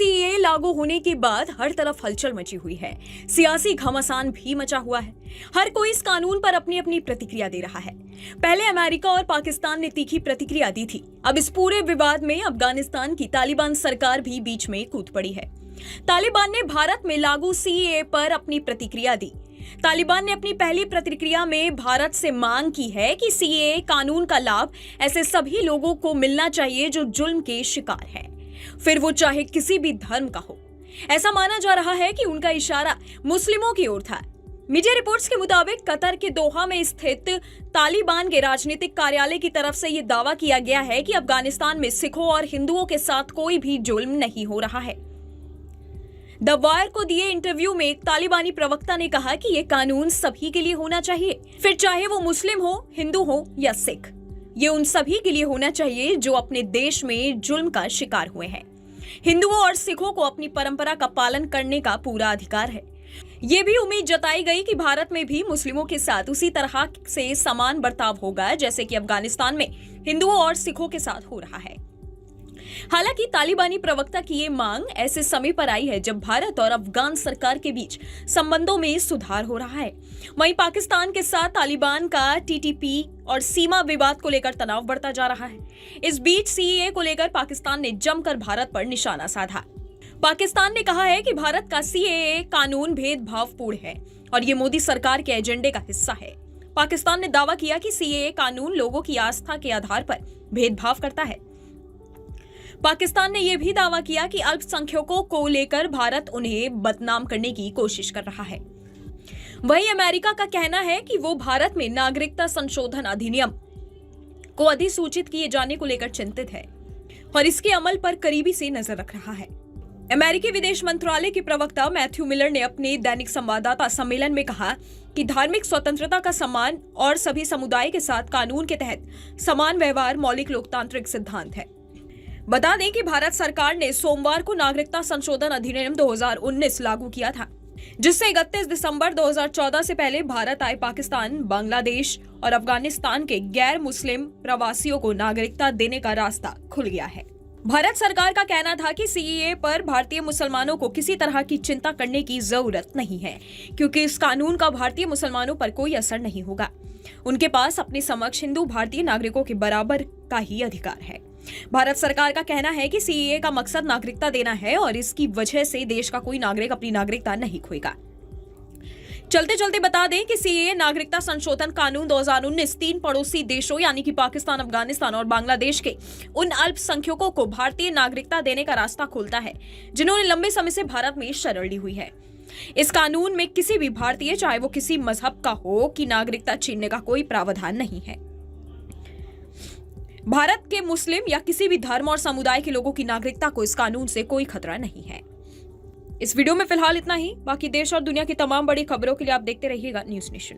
CAA लागू होने के बाद हर तरफ हलचल मची हुई है। सियासी घमासान भी मचा हुआ है। हर कोई इस कानून पर अपनी अपनी प्रतिक्रिया दे रहा है। पहले अमेरिका और पाकिस्तान ने तीखी प्रतिक्रिया दी थी। अब इस पूरे विवाद में अफगानिस्तान की तालिबान सरकार भी बीच में कूद पड़ी है। तालिबान ने भारत में लागू सीएए पर अपनी प्रतिक्रिया दी। तालिबान ने अपनी पहली प्रतिक्रिया में भारत से मांग की है कि सीएए कानून का लाभ ऐसे सभी लोगों को मिलना चाहिए जो जुल्म के शिकार हैं, फिर वो चाहे किसी भी धर्म का हो। ऐसा माना जा रहा है कि उनका इशारा मुस्लिमों की ओर था। मीडिया रिपोर्ट्स के मुताबिक कतर के दोहा में स्थित तालिबान के राजनीतिक कार्यालय की तरफ से यह दावा किया गया है कि अफगानिस्तान में सिखों और हिंदुओं के साथ कोई भी जुल्म नहीं हो रहा है। द वायर को दिए इंटरव्यू में एक तालिबानी प्रवक्ता ने कहा कि यह कानून सभी के लिए होना चाहिए, फिर चाहे वो मुस्लिम हो, हिंदू हो या सिख। ये उन सभी के लिए होना चाहिए जो अपने देश में जुल्म का शिकार हुए हैं। हिंदुओं और सिखों को अपनी परंपरा का पालन करने का पूरा अधिकार है। ये भी उम्मीद जताई गई कि भारत में भी मुस्लिमों के साथ उसी तरह से समान बर्ताव होगा जैसे कि अफगानिस्तान में हिंदुओं और सिखों के साथ हो रहा है। हालांकि तालिबानी प्रवक्ता की ये मांग ऐसे समय पर आई है जब भारत और अफगान सरकार के बीच संबंधों में सुधार हो रहा है। वहीं पाकिस्तान के साथ तालिबान का टीटीपी और सीमा विवाद को लेकर तनाव बढ़ता जा रहा है। इस बीच सीएए को लेकर पाकिस्तान ने जमकर भारत पर निशाना साधा। पाकिस्तान ने कहा है कि भारत का सीएए कानून भेदभावपूर्ण है और ये मोदी सरकार के एजेंडे का हिस्सा है। पाकिस्तान ने दावा किया कि सीएए कानून लोगों की आस्था के आधार पर भेदभाव करता है। पाकिस्तान ने यह भी दावा किया कि अल्पसंख्यकों को लेकर भारत उन्हें बदनाम करने की कोशिश कर रहा है। वहीं अमेरिका का कहना है कि वो भारत में नागरिकता संशोधन अधिनियम को अधिसूचित किए जाने को लेकर चिंतित है और इसके अमल पर करीबी से नजर रख रहा है। अमेरिकी विदेश मंत्रालय के प्रवक्ता मैथ्यू मिलर ने अपने दैनिक संवाददाता सम्मेलन में कहा कि धार्मिक स्वतंत्रता का सम्मान और सभी समुदाय के साथ कानून के तहत समान व्यवहार मौलिक लोकतांत्रिक सिद्धांत है। बता दें कि भारत सरकार ने सोमवार को नागरिकता संशोधन अधिनियम 2019 लागू किया था, जिससे 31 दिसंबर 2014 से पहले भारत आए पाकिस्तान, बांग्लादेश और अफगानिस्तान के गैर मुस्लिम प्रवासियों को नागरिकता देने का रास्ता खुल गया है। भारत सरकार का कहना था कि सीएए पर भारतीय मुसलमानों को किसी तरह की चिंता करने की जरूरत नहीं है, क्योंकि इस कानून का भारतीय मुसलमानों पर कोई असर नहीं होगा। उनके पास अपने समक्ष हिंदू भारतीय नागरिकों के बराबर का ही अधिकार है। भारत सरकार का कहना है कि सीएए का मकसद नागरिकता देना है और इसकी वजह से देश का कोई नागरिक अपनी नागरिकता नहीं खोएगा। चलते चलते बता दें कि सीएए नागरिकता संशोधन कानून 2019 तीन पड़ोसी देशों यानी कि पाकिस्तान, अफगानिस्तान और बांग्लादेश के उन अल्पसंख्यकों को भारतीय नागरिकता देने का रास्ता खोलता है जिन्होंने लंबे समय से भारत में शरण ली हुई है। इस कानून में किसी भी भारतीय, चाहे वो किसी मजहब का हो, की नागरिकता छीनने का कोई प्रावधान नहीं है। भारत के मुस्लिम या किसी भी धर्म और समुदाय के लोगों की नागरिकता को इस कानून से कोई खतरा नहीं है। इस वीडियो में फिलहाल इतना ही। बाकी देश और दुनिया की तमाम बड़ी खबरों के लिए आप देखते रहिएगा न्यूज़ नेशन।